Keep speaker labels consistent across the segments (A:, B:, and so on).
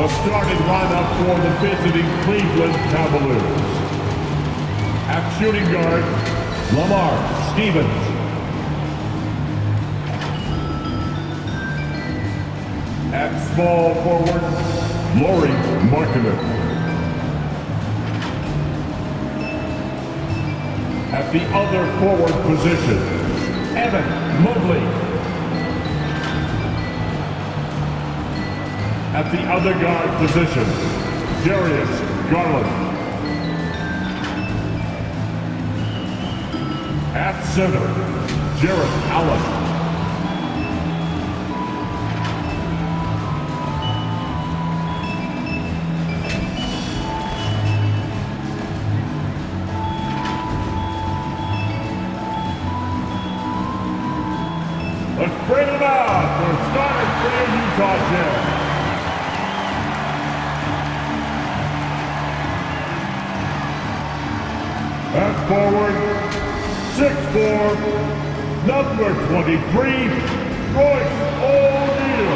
A: The starting lineup for the visiting Cleveland Cavaliers. At shooting guard, Lamar Stevens. At small forward, Lauri Markkanen. At the other forward position, Evan Mobley. At the other guard position, Darius Garland. At center, Jarrett Allen. Let's bring them out for starting for the Utah Jazz. At forward, 6'4", number 23, Royce O'Neal.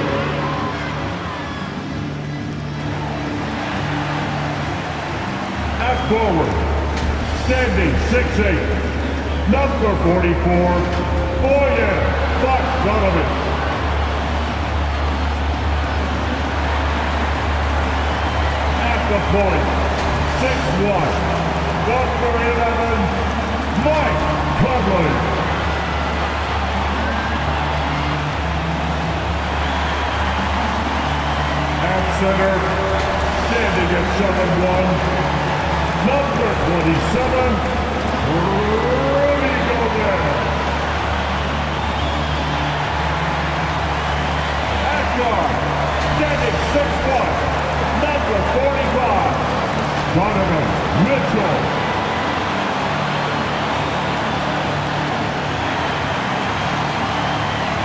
A: At forward, standing 6'8", number 44, Bojan Bogdanovic. At the point, 6'1", number 11, Mike Conley. At center, standing at 7'1", number 27, Rudy Gobert. At guard, standing 6'1", number 45, Donovan Mitchell.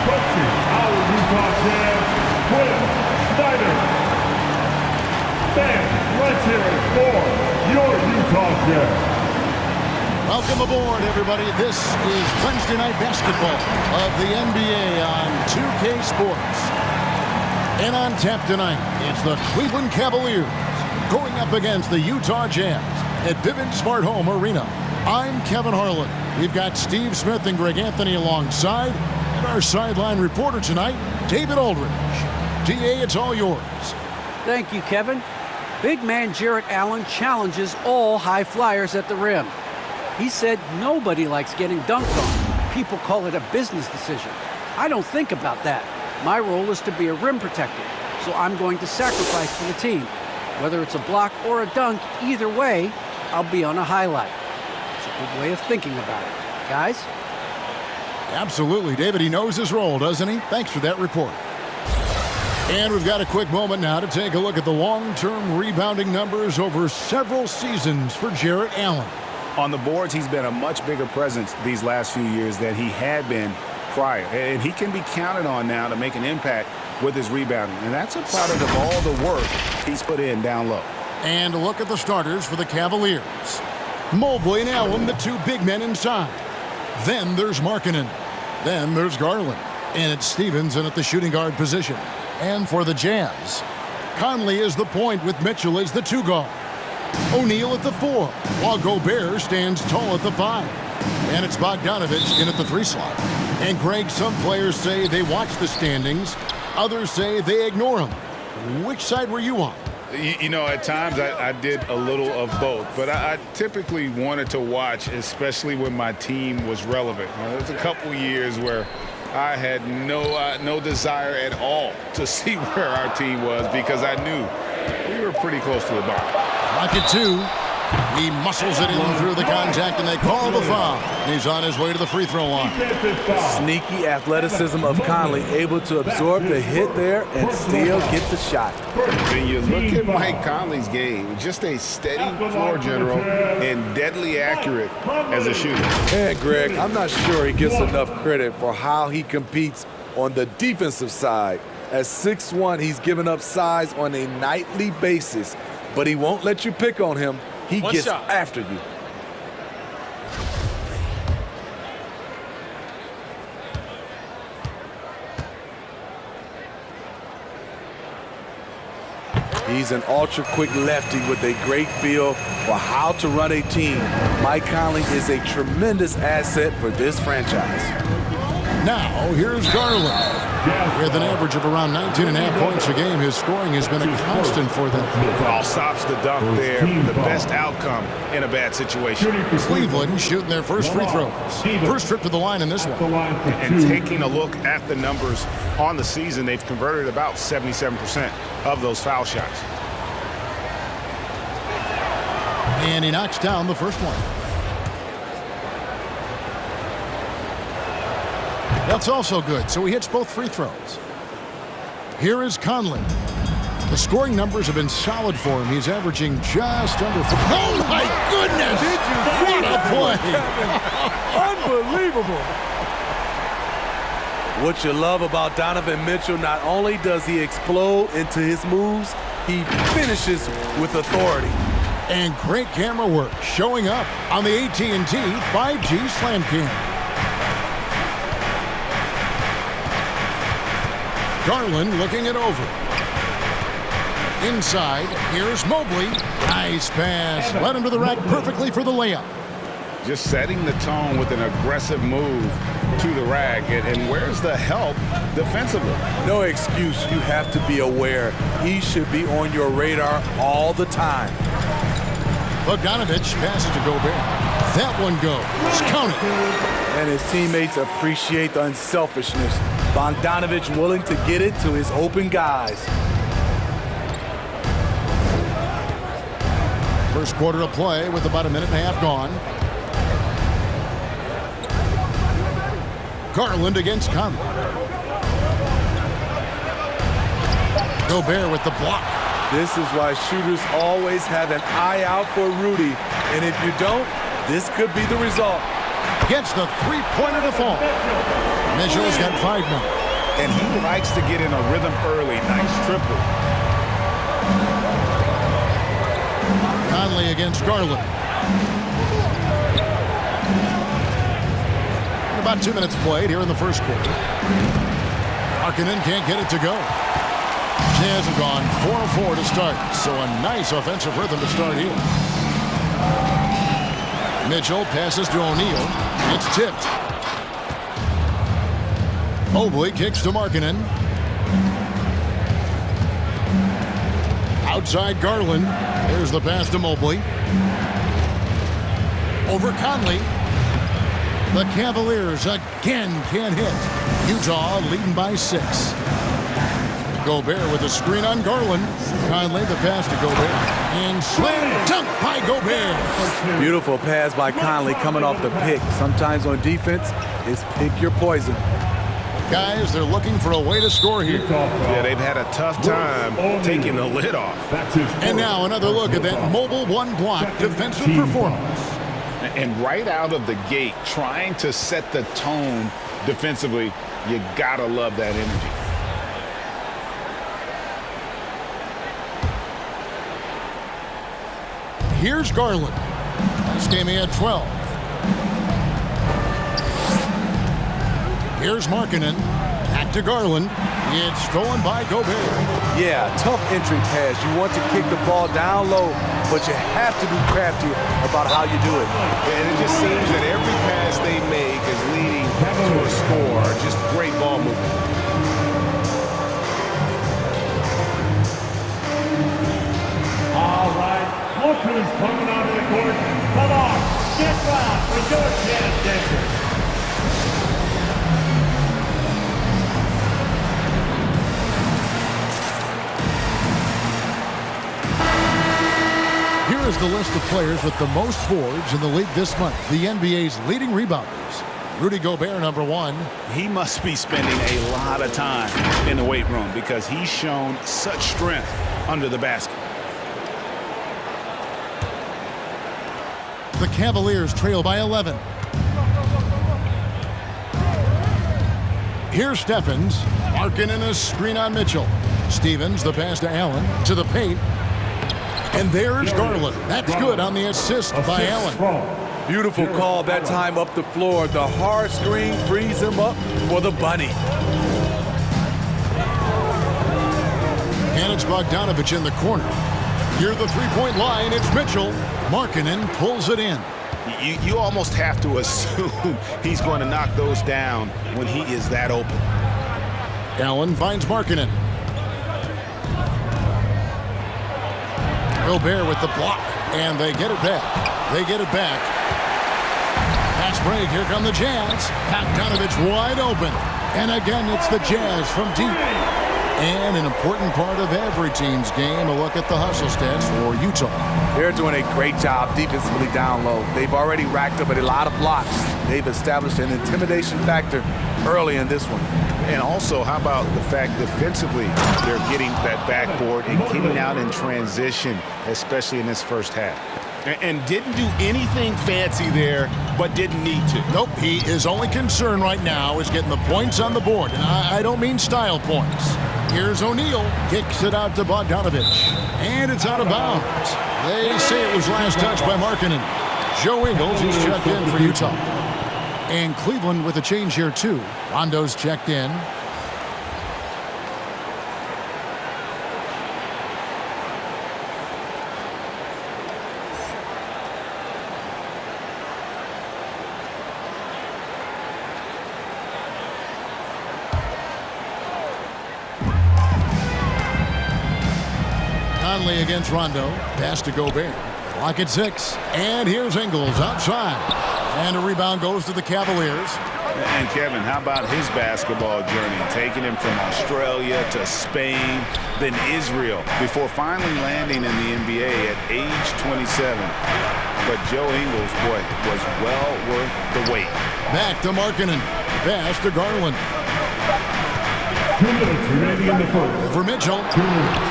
A: Coaching our Utah Jazz, Quinn Snyder. Fans, let's hear it for your Utah Jazz.
B: Welcome aboard, everybody. This is Wednesday Night Basketball of the NBA on 2K Sports. And on tap tonight, it's the Cleveland Cavaliers going up against the Utah Jazz at Vivint Smart Home Arena. I'm Kevin Harlan. We've got Steve Smith and Greg Anthony alongside, and our sideline reporter tonight, David Aldridge. DA, it's all yours.
C: Thank you, Kevin. Big man Jarrett Allen challenges all high flyers at the rim. He said nobody likes getting dunked on. People call it a business decision. I don't think about that. My role is to be a rim protector, so I'm going to sacrifice for the team. Whether it's a block or a dunk, either way, I'll be on a highlight. It's a good way of thinking about it. Guys?
B: Absolutely, David. He knows his role, doesn't he? Thanks for that report. And we've got a quick moment now to take a look at the long-term rebounding numbers over several seasons for Jarrett Allen.
D: On the boards, he's been a much bigger presence these last few years than he had been prior. And he can be counted on now to make an impact with his rebounding. And that's a product of all the work he's put in down low.
B: And a look at the starters for the Cavaliers. Mobley and Allen, the two big men inside. Then there's Markkanen. Then there's Garland. And it's Stevens in at the shooting guard position. And for the Jazz, Conley is the point with Mitchell as the two guard. O'Neal at the 4, while Gobert stands tall at the 5. And it's Bogdanovic in at the 3 slot. And Greg, some players say they watch the standings. Others say they ignore them. Which side were you on?
D: You know, at times I did a little of both, but I typically wanted to watch, especially when my team was relevant. There was a couple years where I had no desire at all to see where our team was because I knew we were pretty close to the bottom.
B: Like it too. He muscles it in through the contact, and they call the foul. And he's on his way to the free throw line.
E: Sneaky athleticism of Conley, able to absorb the hit there and still get the shot.
D: When you look at Mike Conley's game, just a steady floor general and deadly accurate as a shooter.
E: And Greg, I'm not sure he gets enough credit for how he competes on the defensive side. At 6'1", he's given up size on a nightly basis, but he won't let you pick on him. He gets after you. He's an ultra-quick lefty with a great feel for how to run a team. Mike Conley is a tremendous asset for this franchise.
B: Now, here's Garland. With an average of around 19.5 points a game, his scoring has been a constant for them.
D: Ball stops the dunk there. The best outcome in a bad situation.
B: Cleveland shooting their first free throws. First trip to the line in this one.
D: And taking a look at the numbers on the season, they've converted about 77% of those foul shots.
B: And he knocks down the first one. That's also good, so he hits both free throws. Here is Conley. The scoring numbers have been solid for him. He's averaging just under 4. Oh, my goodness!
E: Did you see
B: what a play!
E: Unbelievable. What you love about Donovan Mitchell, not only does he explode into his moves, he finishes with authority.
B: And great camera work showing up on the AT&T 5G Slam Cam. Garland looking it over. Inside, here's Mobley. Nice pass. Led him to the rack perfectly for the layup.
D: Just setting the tone with an aggressive move to the rack. And where's the help defensively?
E: No excuse. You have to be aware. He should be on your radar all the time.
B: Bogdanovic passes to Gobert. That one goes. Count it.
E: And his teammates appreciate the unselfishness. Bogdanovic willing to get it to his open guys.
B: First quarter of play with about a minute and a half gone. Garland against Conley. Gobert with the block.
E: This is why shooters always have an eye out for Rudy. And if you don't, this could be the result.
B: Gets the three-pointer to fall. Mitchell's got 5 now.
D: And he likes to get in a rhythm early. Nice triple.
B: Conley against Garland. About 2 minutes played here in the first quarter. Markkanen can't get it to go. Jazz have gone 4-4 to start, so a nice offensive rhythm to start here. Mitchell passes to O'Neal. It's tipped. Mobley kicks to Markkanen. Outside Garland. There's the pass to Mobley. Over Conley. The Cavaliers again can't hit. Utah leading by 6. Gobert with a screen on Garland. Conley the pass to Gobert. And slam dunk by Gobert.
E: Beautiful pass by Conley coming off the pick. Sometimes on defense, it's pick your poison.
B: Guys, they're looking for a way to score here.
D: Yeah, they've had a tough time taking the lid off.
B: And now another look at that mobile one-block defensive performance.
D: And right out of the gate, trying to set the tone defensively, you gotta love that energy.
B: Here's Garland. This game he had 12. Here's Markkanen. Back to Garland. It's stolen by Gobert.
E: Yeah, tough entry pass. You want to kick the ball down low, but you have to be crafty about how you do it.
D: And it just seems that every pass they make is leading to a score. Just great ball movement.
A: All right, look who's coming onto the court. Come on, get loud for your chance, Denver.
B: Here is the list of players with the most boards in the league this month. The NBA's leading rebounders. Rudy Gobert, number 1.
D: He must be spending a lot of time in the weight room because he's shown such strength under the basket.
B: The Cavaliers trail by 11. Here's Steffens. Markkanen a screen on Mitchell. Stevens, the pass to Allen. To the paint. And there's Garland. That's good on the assist by Allen.
E: Beautiful call that time up the floor. The hard screen frees him up for the bunny.
B: And it's Bogdanovic in the corner. Near the three-point line, it's Mitchell. Markkanen pulls it in.
D: You almost have to assume he's going to knock those down when he is that open.
B: Allen finds Markkanen. Gobert with the block, and they get it back. Pass break, here come the Jazz. Bogdanovic wide open. And again, it's the Jazz from deep. And an important part of every team's game, a look at the hustle stats for Utah.
E: They're doing a great job defensively down low. They've already racked up a lot of blocks. They've established an intimidation factor early in this one.
D: And also, how about the fact defensively, they're getting that backboard and getting out in transition, especially in this first half. And didn't do anything fancy there, but didn't need to.
B: Nope, his only concern right now is getting the points on the board. And I don't mean style points. Here's O'Neal, kicks it out to Bogdanovic. And it's out of bounds. They say it was last touched by Markkanen. Joe Ingles, he's checked in for Utah. And Cleveland with a change here too. Rondo's checked in. Conley against Rondo. Pass to Gobert. Clock at 6. And here's Ingles outside. And a rebound goes to the Cavaliers.
D: And Kevin, how about his basketball journey? Taking him from Australia to Spain, then Israel, before finally landing in the NBA at age 27. But Joe Ingles, boy, was well worth the wait.
B: Back to Markkanen. Pass to Garland.
A: 2 minutes remaining in the first.
B: For Mitchell.
A: 2 minutes.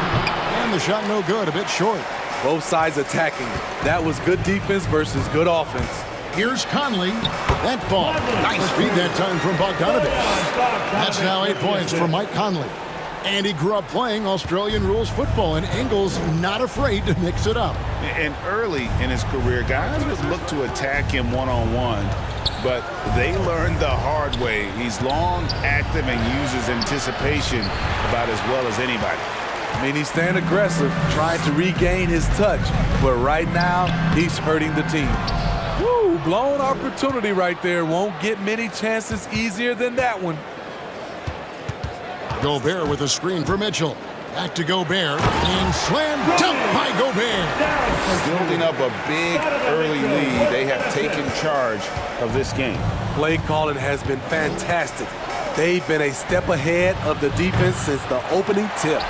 B: And the shot no good, a bit short.
E: Both sides attacking. That was good defense versus good offense.
B: Here's Conley. That ball. Nice feed that time from Bogdanovic. That's now 8 points for Mike Conley. And he grew up playing Australian rules football, and Ingles not afraid to mix it up.
D: And early in his career, guys would look to attack him one-on-one, but they learned the hard way. He's long, active, and uses anticipation about as well as anybody.
E: I mean, he's staying aggressive, trying to regain his touch, but right now, he's hurting the team. Woo, blown opportunity right there. Won't get many chances easier than that one.
B: Gobert with a screen for Mitchell. Back to Gobert. And slam dunk by Gobert.
D: Building up a big early lead, they have taken charge of this game.
E: Play calling has been fantastic. They've been a step ahead of the defense since the opening tip.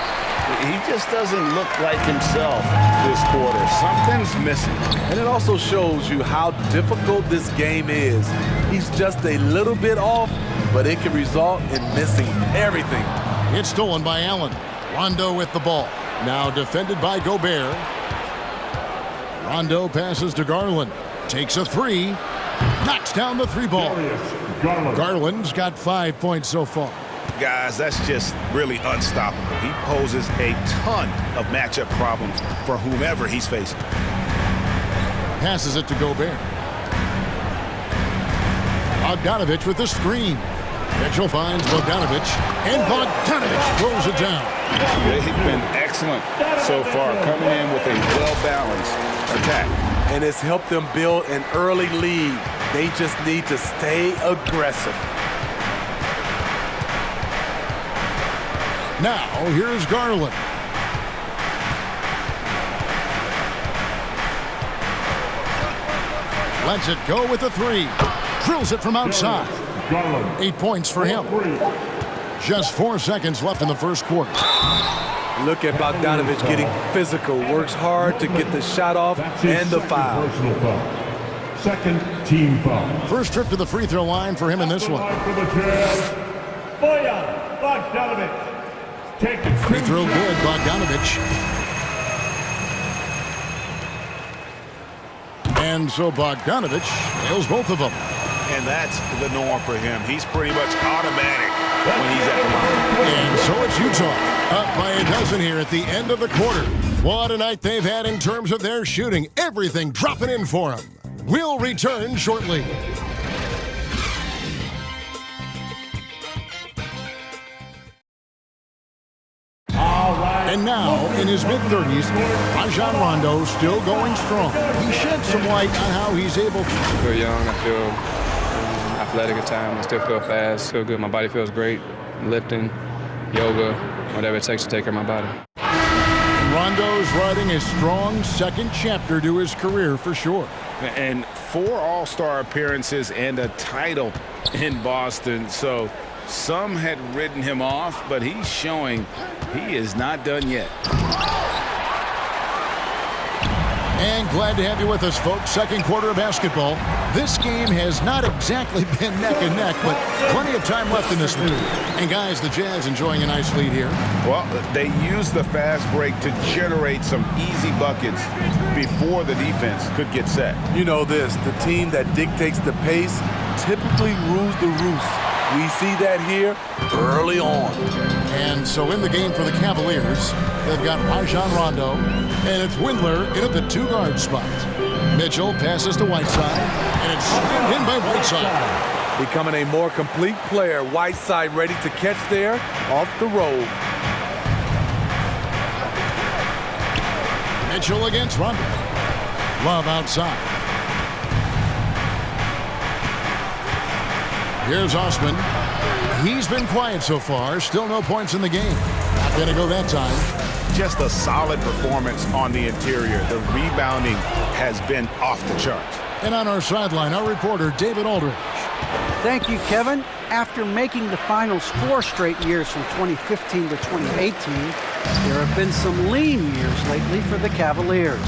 D: He just doesn't look like himself this quarter. Something's missing.
E: And it also shows you how difficult this game is. He's just a little bit off, but it can result in missing everything.
B: It's stolen by Allen. Rondo with the ball. Now defended by Gobert. Rondo passes to Garland. Takes a three. Knocks down the three ball. Garland's got 5 points so far.
D: Guys, that's just really unstoppable. He poses a ton of matchup problems for whomever he's facing.
B: Passes it to Gobert. Bogdanovic with the screen. Mitchell finds Bogdanovic, and Bogdanovic throws it down.
D: They've been excellent so far, coming in with a well-balanced attack.
E: And it's helped them build an early lead. They just need to stay aggressive.
B: Now, here's Garland. Lets it go with a three. Drills it from outside. 8 points for him. Just 4 seconds left in the first quarter.
E: Look at Bogdanovic getting physical. Works hard to get the shot off and the foul.
A: Second team foul.
B: First trip to the free throw line for him in this one.
A: Bogdanovic.
B: Free throw good, Bogdanovic. And so Bogdanovic nails both of them.
D: And that's the norm for him. He's pretty much automatic when he's at the line.
B: And so it's Utah, up by a dozen here at the end of the quarter. What a night they've had in terms of their shooting. Everything dropping in for them. We'll return shortly. And now In his mid-30s, Rajon Rondo still going strong. He shed some light on how he's able to.
F: I feel young. I feel athletic at times. I still feel fast. Feel good. My body feels great. Lifting, yoga, whatever it takes to take care of my body.
B: Rondo's writing a strong second chapter to his career for sure.
D: And 4 All-Star appearances and a title in Boston. So some had written him off, but he's showing he is not done yet.
B: And glad to have you with us, folks. Second quarter of basketball. This game has not exactly been neck and neck, but plenty of time left in this move. And guys, the Jazz enjoying a nice lead here.
D: Well, they used the fast break to generate some easy buckets before the defense could get set.
E: You know this, the team that dictates the pace typically rules the roost. We see that here early on.
B: And so in the game for the Cavaliers, they've got Rajon Rondo, and it's Windler in at the 2-guard spot. Mitchell passes to Whiteside, and it's screened in by Whiteside.
E: Becoming a more complete player, Whiteside ready to catch there off the roll.
B: Mitchell against Rondo. Love outside. Here's Osman. He's been quiet so far. Still no points in the game. Not going to go that time.
D: Just a solid performance on the interior. The rebounding has been off the charts.
B: And on our sideline, our reporter, David Aldridge.
C: Thank you, Kevin. After making the finals 4 straight years from 2015 to 2018, there have been some lean years lately for the Cavaliers.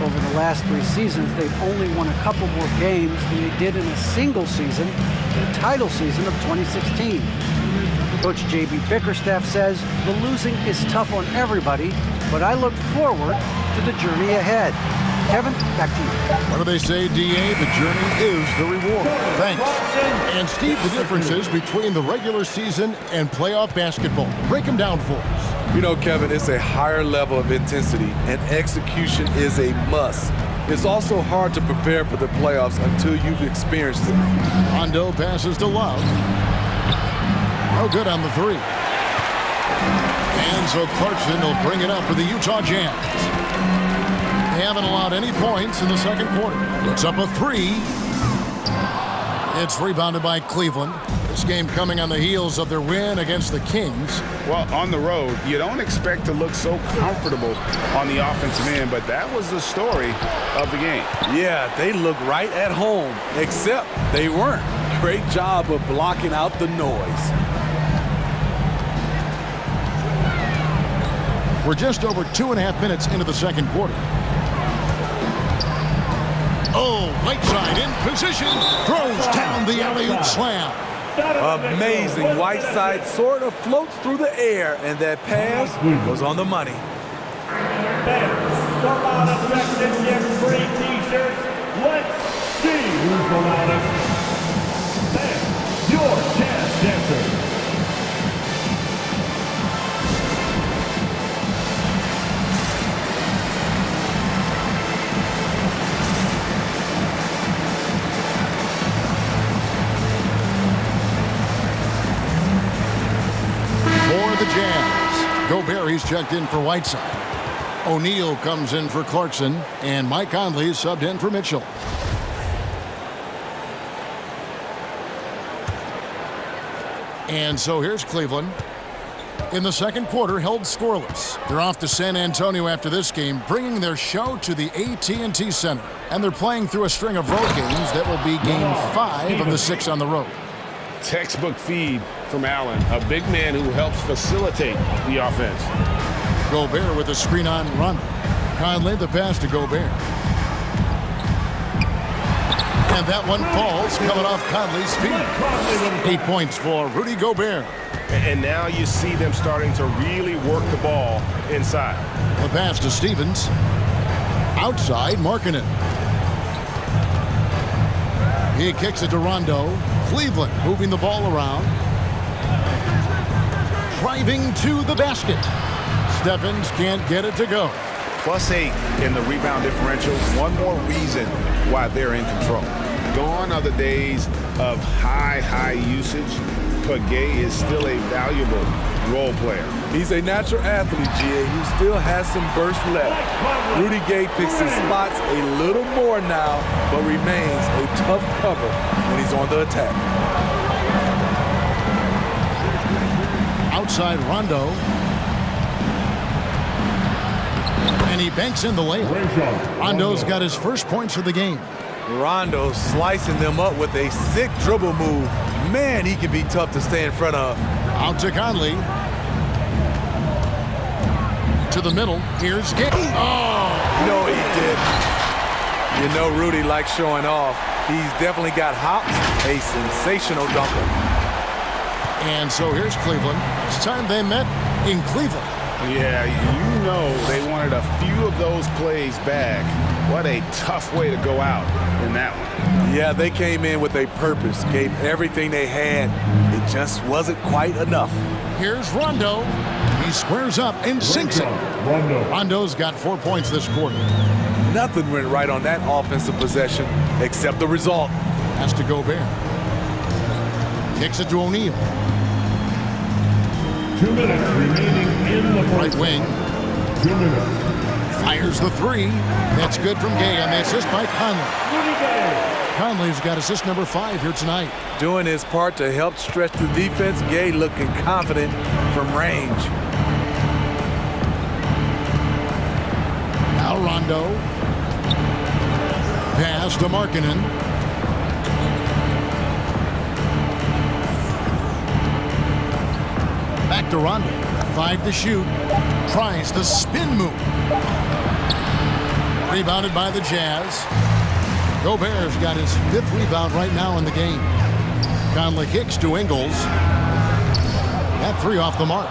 C: Over the last 3 seasons, they've only won a couple more games than they did in a single season, the title season of 2016. Coach J.B. Bickerstaff says the losing is tough on everybody, but I look forward to the journey ahead. Kevin, back to you.
B: What do they say, D.A.? The journey is the reward. Thanks. And Steve, the differences between the regular season and playoff basketball. Break them down for us.
E: You know, Kevin, it's a higher level of intensity, and execution is a must. It's also hard to prepare for the playoffs until you've experienced it.
B: Rondo passes to Love. No good on the 3. And so Clarkson will bring it up for the Utah Jazz. They haven't allowed any points in the second quarter. It's up a 3. It's rebounded by Cleveland. This game coming on the heels of their win against the Kings.
D: Well, on the road, you don't expect to look so comfortable on the offensive end, but that was the story of the game.
E: Yeah, they look right at home, except they weren't. Great job of blocking out the noise.
B: We're just over 2.5 minutes into the second quarter. Oh, Whiteside in position, throws down the alley-oop slam.
E: Amazing. Whiteside sort of floats through the air, and that pass was on the money.
A: The loudest section gets free t-shirts. Let's see who's the loudest. Then, your Jazz Dancer.
B: The Jazz. Gobert, he's checked in for Whiteside. O'Neal comes in for Clarkson, and Mike Conley is subbed in for Mitchell. And so here's Cleveland. In the second quarter, held scoreless. They're off to San Antonio after this game, bringing their show to the AT&T Center. And they're playing through a string of road games that will be game 5 of the 6 on the road.
G: Textbook feed from Allen, a big man who helps facilitate the offense.
B: Gobert with a screen on Rondo. Conley the pass to Gobert. And that one falls, coming off Conley's feet. 8 points for Rudy Gobert.
G: And now you see them starting to really work the ball inside.
B: The pass to Stevens. Outside, Markkanen. He kicks it to Rondo. Cleveland moving the ball around. Driving to the basket. Stephens can't get it to go.
D: +8 in the rebound differential. One more reason why they're in control. Gone are the days of high usage. but Gay is still a valuable role player.
E: He's a natural athlete, GA, who still has some burst left. Rudy Gay picks his spots a little more now, but remains a tough cover when he's on the attack.
B: Outside Rondo. And he banks in the layup. Rondo's got his first points of the game.
E: Rondo slicing them up with a sick dribble move. Man, he can be tough to stay in front of.
B: Out to Conley. To the middle. Here's Gay. Oh!
E: No, he did. You know Rudy likes showing off. He's definitely got hops. A sensational dunker.
B: And so here's Cleveland. This time they met in Cleveland.
D: Yeah, you know they wanted a few of those plays back. What a tough way to go out in that one.
E: Yeah, they came in with a purpose, gave everything they had. It just wasn't quite enough.
B: Here's Rondo. He squares up and sinks it. Rondo's got 4 points this quarter.
E: Nothing went right on that offensive possession except the result.
B: Has to go Bear. Kicks it to O'Neal.
A: 2 minutes remaining in the
B: Right wing.
A: 2 minutes.
B: Fires the three. That's good from Gay on the assist by Conley. Conley's got assist number 5 here tonight.
E: Doing his part to help stretch the defense. Gay looking confident from range.
B: Now Rondo. Pass to Markkanen. Back to Rondo. 5 to shoot. Tries the spin move. Rebounded by the Jazz. Gobert's got his 5th rebound right now in the game. Conley kicks to Ingles. That 3 off the mark.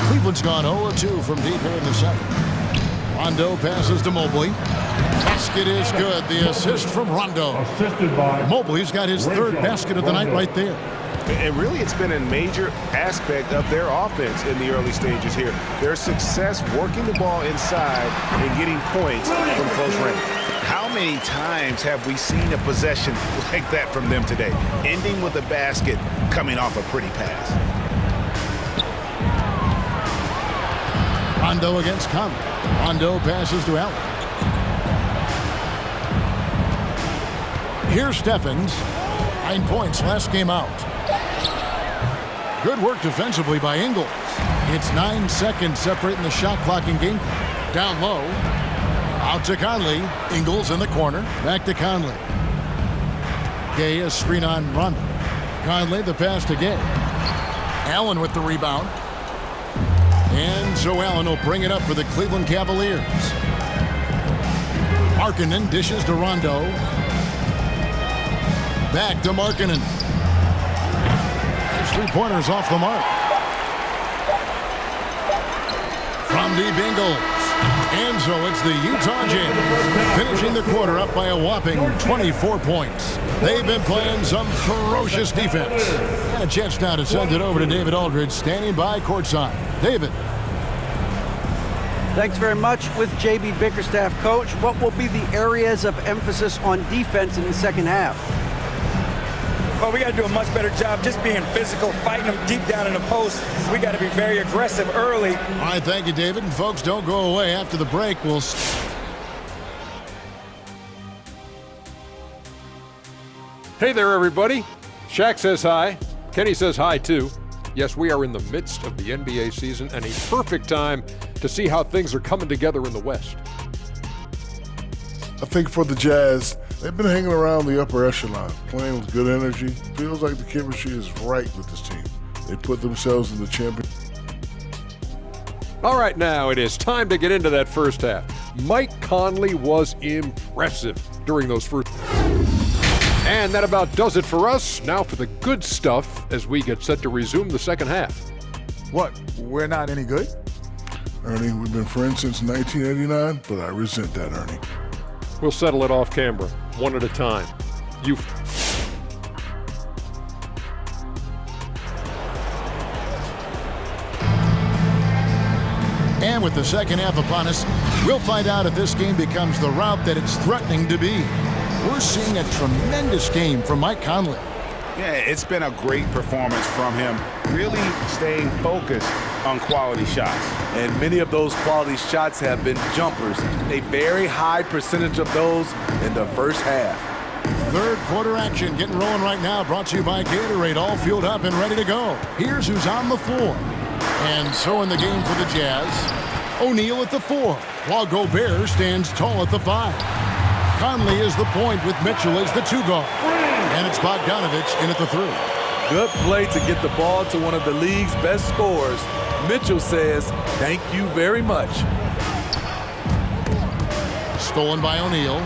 B: Cleveland's gone 0-2 from deep here in the 7th. Rondo passes to Mobley. Basket is good. The assist from Rondo.
A: Assisted by
B: Mobley's got his 3rd basket of the night right there.
G: And really, it's been a major aspect of their offense in the early stages here. Their success working the ball inside and getting points from close range.
D: How many times have we seen a possession like that from them today, ending with a basket coming off a pretty pass?
B: Rondo against Conley. Rondo passes to Allen. Here's Steffens. 9 points last game out. Good work defensively by Ingles. It's 9 seconds separating the shot clock and game clock. Down low. Out to Conley. Ingles in the corner. Back to Conley. Gay a screen on Rondo. Conley the pass to Gay. Allen with the rebound. And so Allen will bring it up for the Cleveland Cavaliers. Markkanen dishes to Rondo. Back to Markkanen. His 3-pointers off the mark. From deep Ingles. And so it's the Utah Jazz finishing the quarter up by a whopping 24 points. They've been playing some ferocious defense. And a chance now to send it over to David Aldridge standing by courtside. David.
C: Thanks very much. With J.B. Bickerstaff, coach, what will be the areas of emphasis on defense in the second half?
H: Well, we got to do a much better job just being physical, fighting them deep down in the post. We got to be very aggressive early.
B: All right, thank you, David. And folks, don't go away. After the break, we'll...
I: Hey there, everybody. Shaq says hi. Kenny says hi, too. Yes, we are in the midst of the NBA season and a perfect time to see how things are coming together in the West.
J: I think for the Jazz, they've been hanging around the upper echelon, playing with good energy. Feels like the chemistry is right with this team. They put themselves in the champion.
I: All right, now it is time to get into that first half. Mike Conley was impressive during those first... And that about does it for us. Now for the good stuff as we get set to resume the second half.
K: What, we're not any good?
J: Ernie, we've been friends since 1989, but I resent that, Ernie.
I: We'll settle it off camera, one at a time. You...
B: And with the second half upon us, we'll find out if this game becomes the route that it's threatening to be. We're seeing a tremendous game from Mike Conley.
D: Yeah, it's been a great performance from him, really staying focused on quality shots.
E: And many of those quality shots have been jumpers. A very high percentage of those in the first half.
B: Third quarter action getting rolling right now, brought to you by Gatorade, all fueled up and ready to go. Here's who's on the floor. And so in the game for the Jazz, O'Neal at the 4, while Gobert stands tall at the 5. Conley is the point with Mitchell as the 2 guard. And it's Bogdanovic in at the 3.
E: Good play to get the ball to one of the league's best scorers. Mitchell says, thank you very much.
B: Stolen by O'Neal.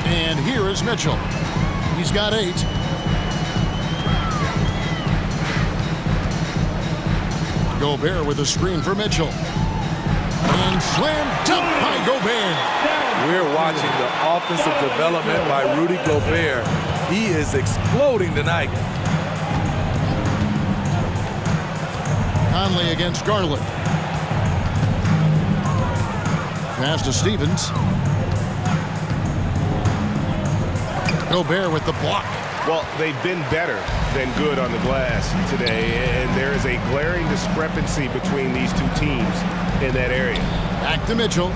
B: And here is Mitchell. He's got 8. Gobert with a screen for Mitchell. And slammed up by Gobert.
E: We're watching the offensive development by Rudy Gobert. He is exploding tonight.
B: Conley against Garland. Pass to Stevens. Gobert with the block.
G: Well, they've been better than good on the glass today, and there is a glaring discrepancy between these two teams in that area.
B: Back to Mitchell.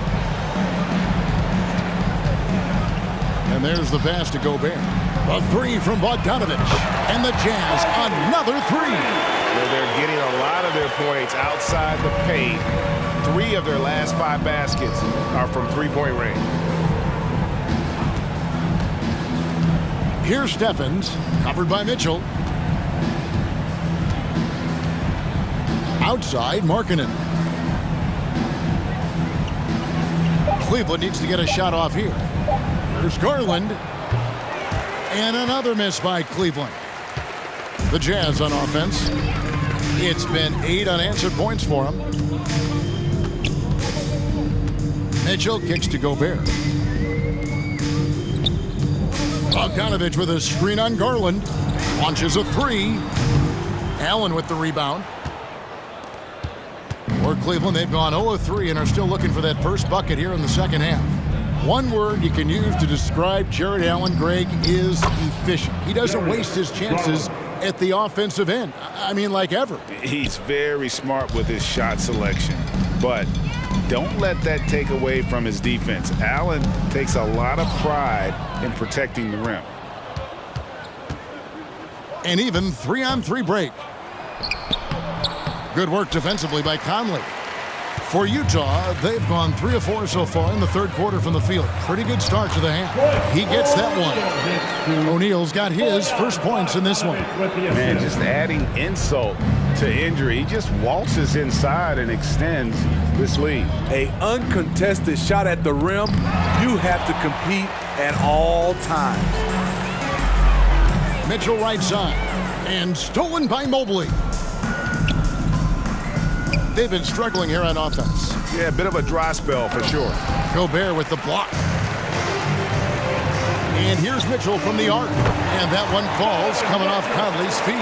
B: And there's the pass to Gobert. A 3 from Bogdanovic. And the Jazz, another 3.
G: Well, they're getting a lot of their points outside the paint. 3 of their last 5 baskets are from three-point range.
B: Here's Steffens, covered by Mitchell. Outside, Markkanen. Cleveland needs to get a shot off here. There's Garland. And another miss by Cleveland. The Jazz on offense. It's been 8 unanswered points for them. Mitchell kicks to Gobert. Bogdanovic with a screen on Garland. Launches a 3. Allen with the rebound. For Cleveland, they've gone 0 of 3 and are still looking for that first bucket here in the second half. One word you can use to describe Jared Allen, Greg, is efficient. He doesn't waste his chances at the offensive end. I mean, like ever.
D: He's very smart with his shot selection, but don't let that take away from his defense. Allen takes a lot of pride in protecting the rim.
B: An even 3-on-3 break. Good work defensively by Conley. For Utah, they've gone 3 of 4 so far in the third quarter from the field. Pretty good start to the half. He gets that one. O'Neal's got his first points in this one.
D: Man, just adding insult to injury. He just waltzes inside and extends this lead.
E: A uncontested shot at the rim. You have to compete at all times.
B: Mitchell right side. And stolen by Mobley. They've been struggling here on offense.
G: Yeah, a bit of a dry spell for sure.
B: Gobert with the block. And here's Mitchell from the arc. And that one falls coming off Conley's feet.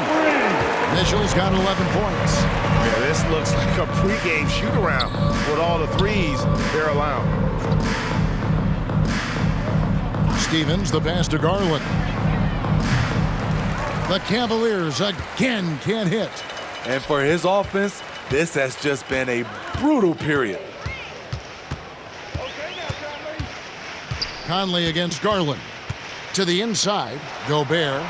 B: Mitchell's got 11 points.
G: Yeah, this looks like a pregame shoot-around with all the threes they're allowing.
B: Stevens, the pass to Garland. The Cavaliers again can't hit.
E: And for his offense, this has just been a brutal period.
B: Conley against Garland. To the inside, Gobert.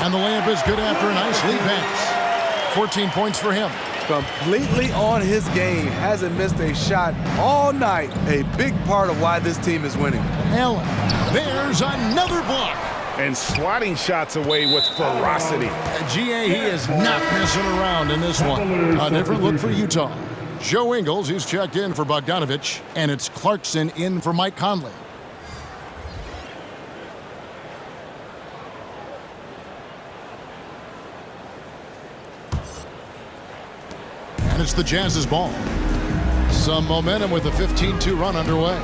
B: And the layup is good after a nice lead pass. 14 points for him.
E: Completely on his game. Hasn't missed a shot all night. A big part of why this team is winning.
B: Allen. There's another block.
G: And swatting shots away with ferocity.
B: GA, he is not messing around in this one. A different look for Utah. Joe Ingles, who's checked in for Bogdanovic, and it's Clarkson in for Mike Conley. And it's the Jazz's ball. Some momentum with a 15-2 run underway.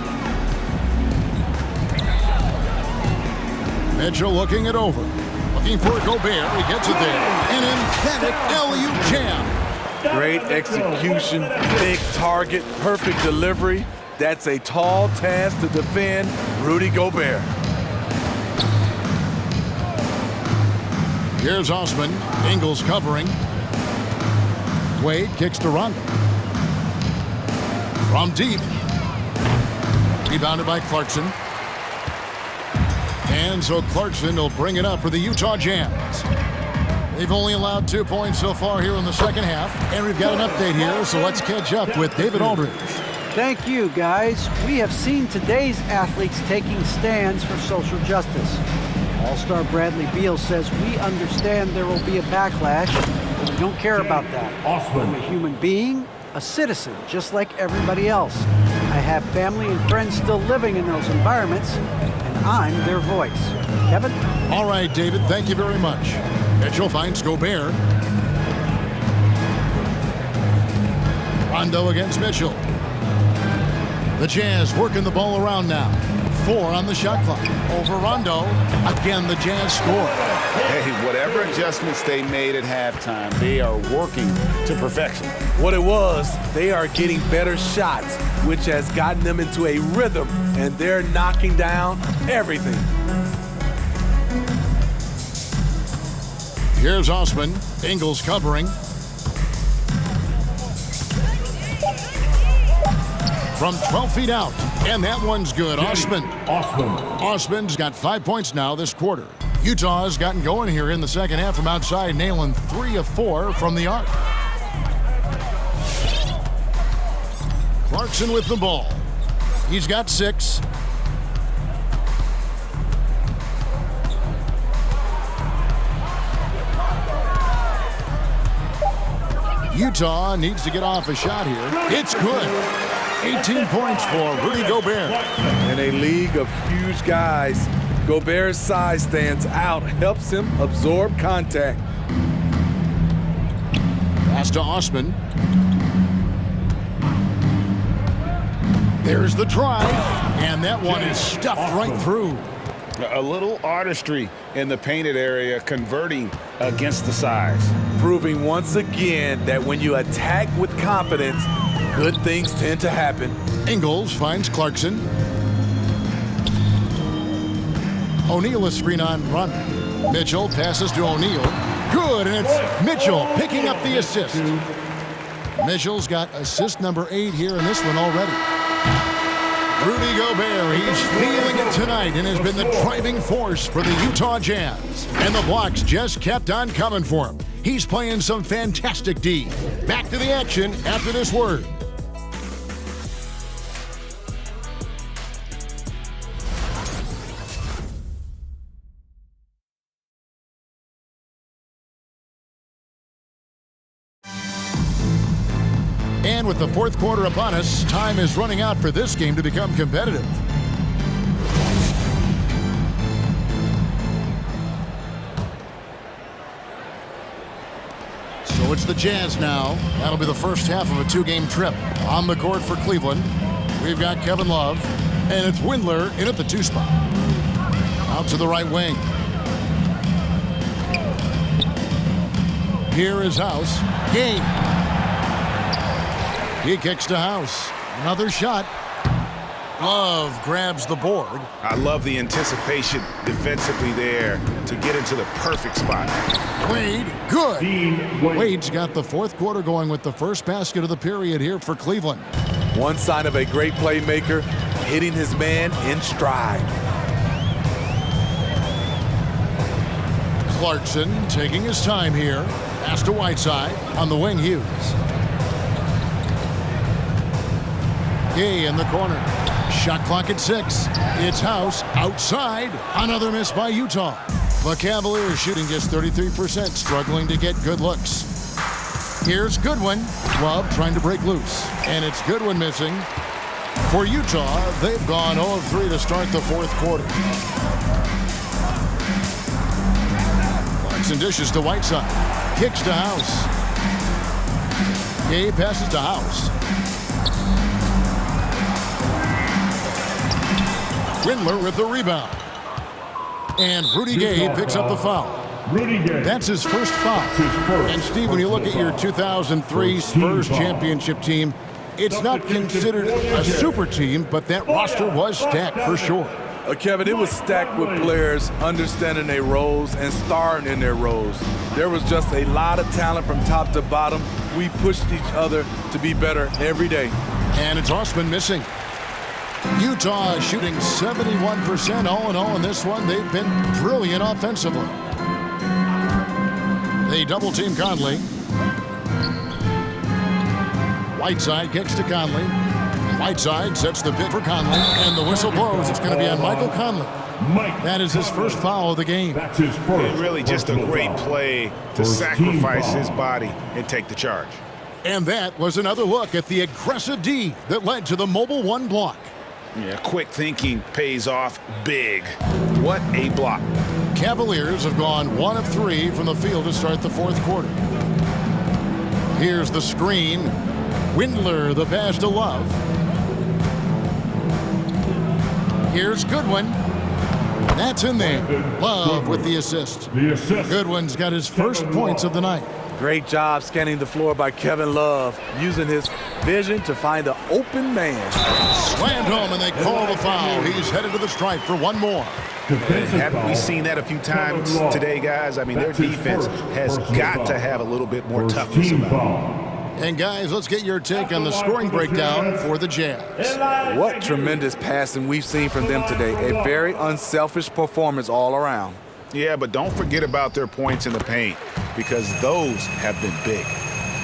B: Mitchell looking it over. Looking for Gobert. He gets it there. An emphatic alley-oop jam.
E: Great execution, big target, perfect delivery. That's a tall task to defend Rudy Gobert.
B: Here's Osman. Ingles covering. Wade kicks to Rondo. From deep. Rebounded by Clarkson. And so Clarkson will bring it up for the Utah Jazz. They've only allowed 2 points so far here in the second half. And we've got an update here, so let's catch up with David Aldridge.
C: Thank you, guys. We have seen today's athletes taking stands for social justice. All-star Bradley Beal says, we understand there will be a backlash, but we don't care about that. I'm a human being, a citizen, just like everybody else. I have family and friends still living in those environments, and I'm their voice. Kevin?
B: All right, David, thank you very much. Mitchell finds Gobert. Rondo against Mitchell. The Jazz working the ball around now. 4 on the shot clock. Over Rondo. Again, the Jazz score.
D: Hey, whatever adjustments they made at halftime, they are working to perfection.
E: What it was, they are getting better shots, which has gotten them into a rhythm, and they're knocking down everything.
B: Here's Osman. Ingles covering. From 12 feet out. And that one's good. Osman's got 5 points now this quarter. Utah's gotten going here in the second half from outside, nailing 3 of 4 from the arc. Clarkson with the ball. He's got 6. Utah needs to get off a shot here. It's good. 18 points for Rudy Gobert.
E: In a league of huge guys, Gobert's size stands out, helps him absorb contact.
B: Pass to Osman. There's the drive, and that one is stuffed right through.
D: A little artistry in the painted area, converting against the size.
E: Proving once again that when you attack with confidence, good things tend to happen.
B: Ingles finds Clarkson. O'Neal is screen on run. Mitchell passes to O'Neal. Good, and it's Mitchell picking up the assist. Mitchell's got assist number 8 here in this one already. Rudy Gobert, he's feeling it tonight and has been the driving force for the Utah Jazz. And the blocks just kept on coming for him. He's playing some fantastic D. Back to the action after this word. And with the fourth quarter upon us, time is running out for this game to become competitive. So it's the Jazz now. That'll be the first half of a 2-game trip. On the court for Cleveland, we've got Kevin Love, and it's Windler in at the 2 spot. Out to the right wing. Here is House. Game. He kicks to House. Another shot. Love grabs the board.
D: I love the anticipation defensively there to get into the perfect spot.
B: Wade, good. Wade's got the fourth quarter going with the first basket of the period here for Cleveland.
E: One sign of a great playmaker, hitting his man in stride.
B: Clarkson taking his time here. Pass to Whiteside. On the wing, Hughes. Gay in the corner. Shot clock at 6. It's House outside. Another miss by Utah. The Cavaliers shooting just 33%, struggling to get good looks. Here's Goodwin. Love trying to break loose. And it's Goodwin missing. For Utah, they've gone 0 of 3 to start the fourth quarter. Clarkson dishes to Whiteside. Kicks to House. Gay passes to House. Windler with the rebound. And Rudy Gay picks up the foul. That's his first foul. And Steve, when you look at your 2003 Spurs championship team, it's not considered a super team, but that roster was stacked for sure.
E: Kevin, it was stacked with players understanding their roles and starring in their roles. There was just a lot of talent from top to bottom. We pushed each other to be better every day.
B: And it's Osman missing. Utah shooting 71% all in all in this one. They've been brilliant offensively. They double-team Conley. Whiteside kicks to Conley. Whiteside sets the bid for Conley, and the whistle blows. It's going to be on Michael Conley. That is his first foul of the game.
A: That's his first.
G: Really just a great play to sacrifice his body and take the charge.
B: And that was another look at the aggressive D that led to the mobile one block.
G: Yeah, quick thinking pays off big. What a block.
B: Cavaliers have gone 1 of 3 from the field to start the fourth quarter. Here's the screen. Windler, the pass to Love. Here's Goodwin. That's in there. Love with the assist. Goodwin's got his first points of the night.
E: Great job scanning the floor by Kevin Love, using his vision to find the open man.
B: Slammed home, and they call the foul. He's headed to the stripe for one more.
G: Haven't we seen that a few times today, guys? I mean, their defense has got to have a little bit more toughness about it.
B: And guys, let's get your take on the scoring breakdown for the Jazz.
E: What tremendous passing we've seen from them today. A very unselfish performance all around.
G: Yeah, but don't forget about their points in the paint, because those have been big.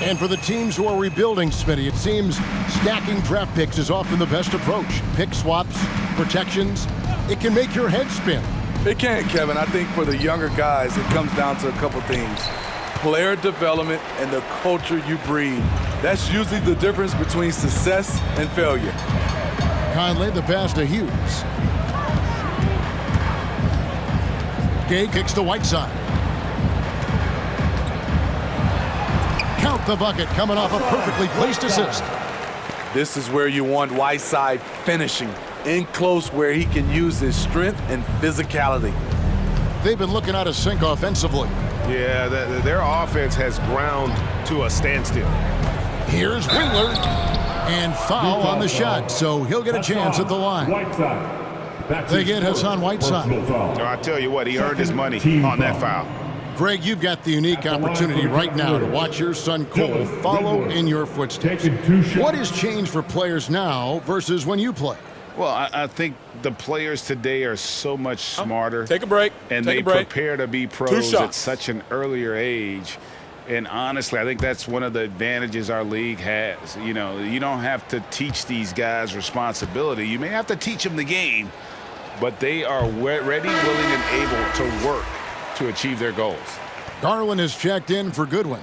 B: And for the teams who are rebuilding, Smitty, it seems stacking draft picks is often the best approach. Pick swaps, protections, it can make your head spin.
E: It can, Kevin. I think for the younger guys, it comes down to a couple things. Player development and the culture you breed. That's usually the difference between success and failure.
B: Conley, the pass to Hughes. Gay kicks to Whiteside. Count the bucket, coming off a perfectly placed assist.
E: This is where you want Whiteside finishing, in close where he can use his strength and physicality.
B: They've been looking out of sync offensively.
G: Yeah, their offense has ground to a standstill.
B: Here's Windler, and foul on the shot, so he'll get a chance at the line. They get Hassan Whiteside.
G: I tell you what, he earned his money on that foul.
B: Greg, you've got the unique opportunity right now to watch your son Cole follow in your footsteps. What has changed for players now versus when you play?
D: Well, I think the players today are so much smarter.
E: Take a break.
D: And they prepare to be pros at such an earlier age. And honestly, I think that's one of the advantages our league has. You know, you don't have to teach these guys responsibility. You may have to teach them the game, but they are ready, willing, and able to work to achieve their goals.
B: Garland is checked in for Goodwin.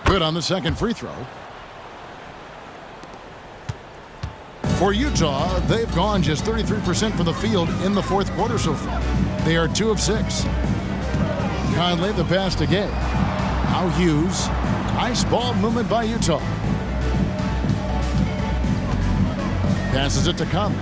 B: Good on the second free throw. For Utah, they've gone just 33% from the field in the fourth quarter so far. They are 2 of 6. Conley, the pass to Gay. Now Hughes. Nice ball movement by Utah. Passes it to Conley.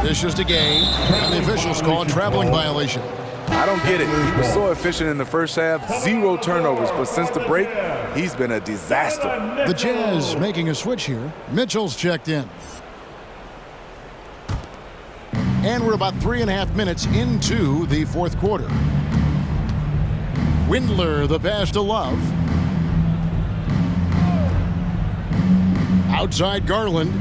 B: Dishes to Gay, and the officials call a traveling violation.
E: I don't get it. He was so efficient in the first half, 0 turnovers, but since the break, he's been a disaster.
B: The Jazz making a switch here. Mitchell's checked in. And we're about 3.5 minutes into the fourth quarter. Windler, the pass to Love. Outside Garland.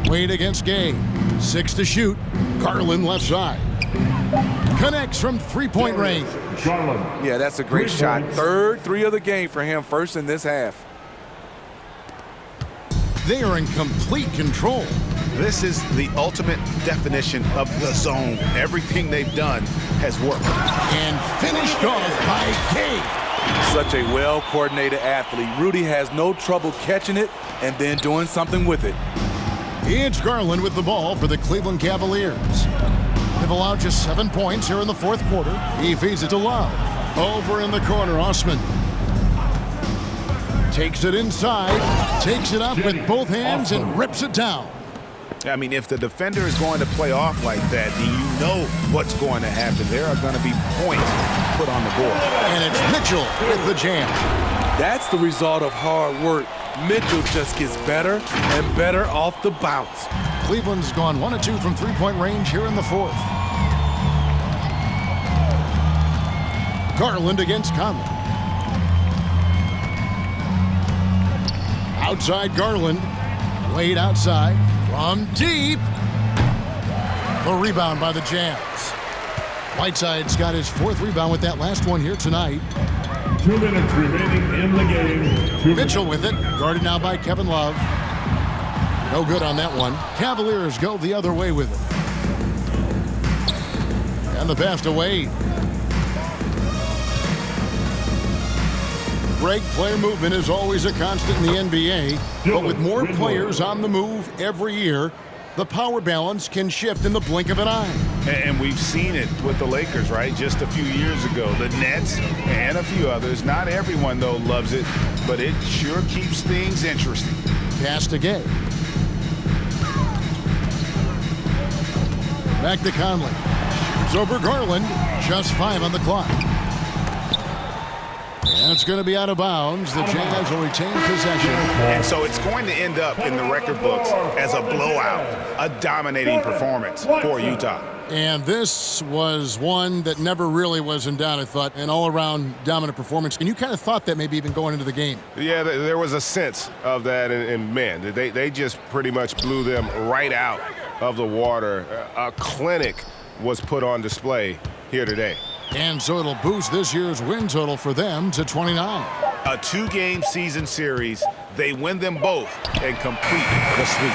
B: Wade against Gay. 6 to shoot. Garland left side. Connects from three-point range.
E: Yeah, that's a great shot. Third 3 of the game for him, first in this half.
B: They are in complete control.
G: This is the ultimate definition of the zone. Everything they've done has worked.
B: And finished off by Gay.
E: Such a well-coordinated athlete. Rudy has no trouble catching it and then doing something with it.
B: It's Garland with the ball for the Cleveland Cavaliers. They've allowed just 7 points here in the fourth quarter. He feeds it to Love. Over in the corner, Osman. Takes it inside, takes it up with both hands and rips it down.
G: I mean, if the defender is going to play off like that, then you know what's going to happen. There are going to be points put on the board.
B: And it's Mitchell with the jam.
E: That's the result of hard work. Mitchell just gets better and better off the bounce.
B: Cleveland's gone 1 of 2 from three-point range here in the fourth. Garland against Conley. Outside Garland. Laid outside. From deep. The rebound by the Jazz. Whiteside's got his 4th rebound with that last one here tonight.
A: 2 minutes remaining in the game.
B: Mitchell with it. Guarded now by Kevin Love. No good on that one. Cavaliers go the other way with it. And the pass to Wade. Break player movement is always a constant in the NBA, but with more players on the move every year, the power balance can shift in the blink of an eye.
G: And we've seen it with the Lakers, right? Just a few years ago. The Nets and a few others. Not everyone, though, loves it, but it sure keeps things interesting.
B: Pass to Gay. Back to Conley. It's over Garland. Just 5 on the clock. And it's going to be out of bounds. The Jazz will retain possession.
G: And so it's going to end up in the record books as a blowout, a dominating performance for Utah.
B: And this was one that never really was in doubt, I thought, an all-around dominant performance. And you kind of thought that maybe even going into the game.
G: Yeah, there was a sense of that, and man, they just pretty much blew them right out of the water. A clinic was put on display here today.
B: And so it'll boost this year's win total for them to 29.
G: A 2-game season series. They win them both and complete the sweep.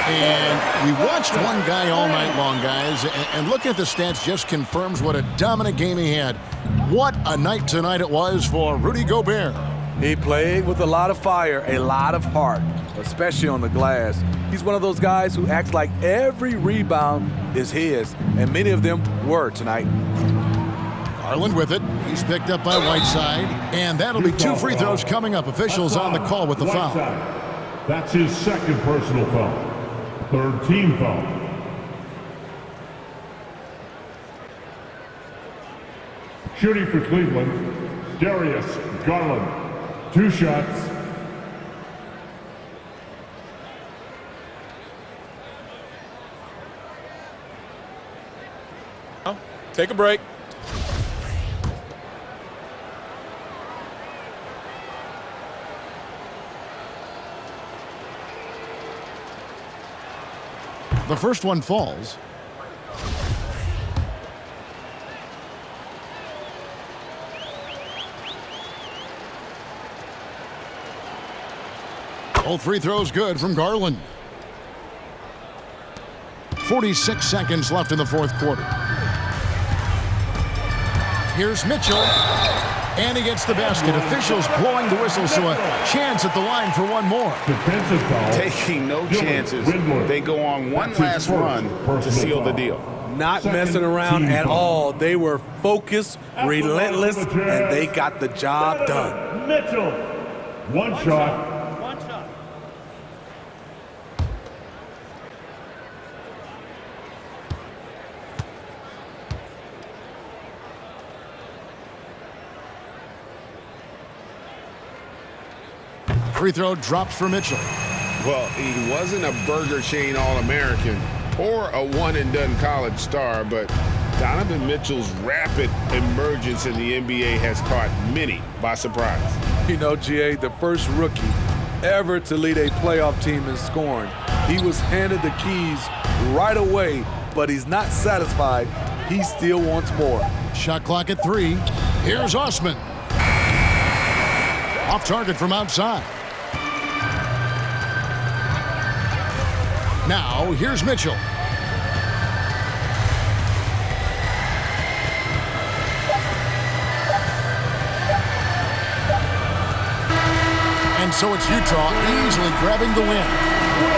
B: And we watched one guy all night long, guys, and looking at the stats just confirms what a dominant game he had. What a night tonight it was for Rudy Gobert.
E: He played with a lot of fire, a lot of heart, especially on the glass. He's one of those guys who acts like every rebound is his, and many of them were tonight.
B: Garland with it. He's picked up by Whiteside. And that'll be 2 free throws coming up. Officials on the call with the foul.
A: That's his 2nd personal foul. 3rd team foul. Shooting for Cleveland, Darius Garland. 2 shots.
E: Take a break.
B: The first one falls. Both free throws good from Garland. 46 seconds left in the 4th quarter. Here's Mitchell. And he gets the basket. Officials blowing the whistle, so a chance at the line for one more.
A: Defensive foul.
G: Taking no chances. They go on one last run to seal the deal.
E: Not messing around at all. They were focused, relentless, and they got the job done.
A: Mitchell. One shot.
B: Free throw drops for Mitchell.
L: Well, he wasn't a Burger Chain All-American or a one-and-done college star, but Donovan Mitchell's rapid emergence in the NBA has caught many by surprise.
E: You know, GA, the first rookie ever to lead a playoff team in scoring. He was handed the keys right away, but he's not satisfied. He still wants more.
B: Shot clock at 3. Here's Osman. Off target from outside. Now, here's Mitchell. And so it's Utah easily grabbing the win.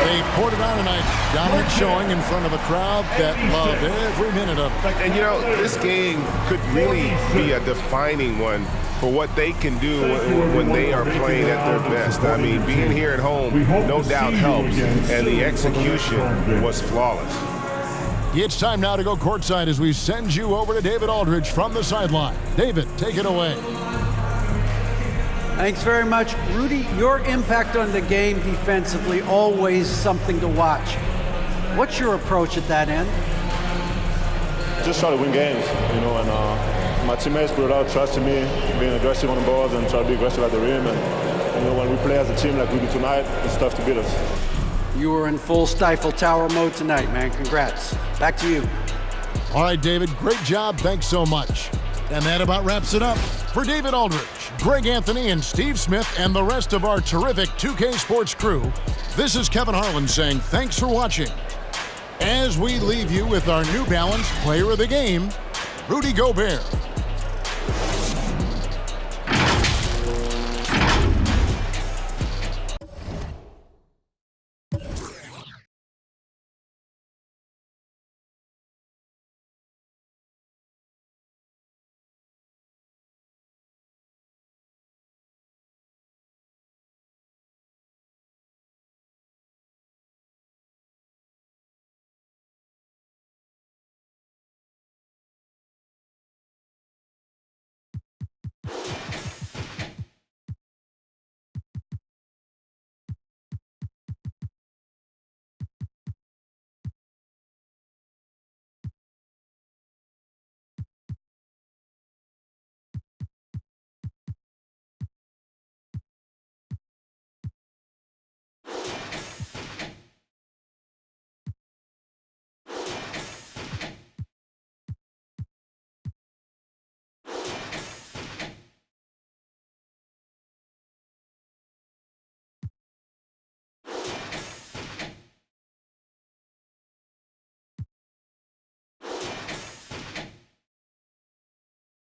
B: They poured it on tonight. Dominant showing in front of a crowd that loved every minute of it.
G: And you know, this game could really be a defining one for what they can do when they are playing at their best. I mean, being here at home no doubt helps, and the execution was flawless.
B: It's time now to go courtside as we send you over to David Aldridge from the sideline. David, take it away.
C: Thanks very much. Rudy, your impact on the game defensively, always something to watch. What's your approach at that end?
M: Just try to win games, you know, and my teammates put it out, trusting me, being aggressive on the balls and try to be aggressive at the rim. And, you know, when we play as a team like we do tonight, it's tough to beat us.
C: You were in full Stifle Tower mode tonight, man. Congrats. Back to you.
B: All right, David, great job. Thanks so much. And that about wraps it up. For David Aldridge, Greg Anthony, and Steve Smith, and the rest of our terrific 2K Sports crew, this is Kevin Harlan saying thanks for watching. As we leave you with our New Balance Player of the Game, Rudy Gobert.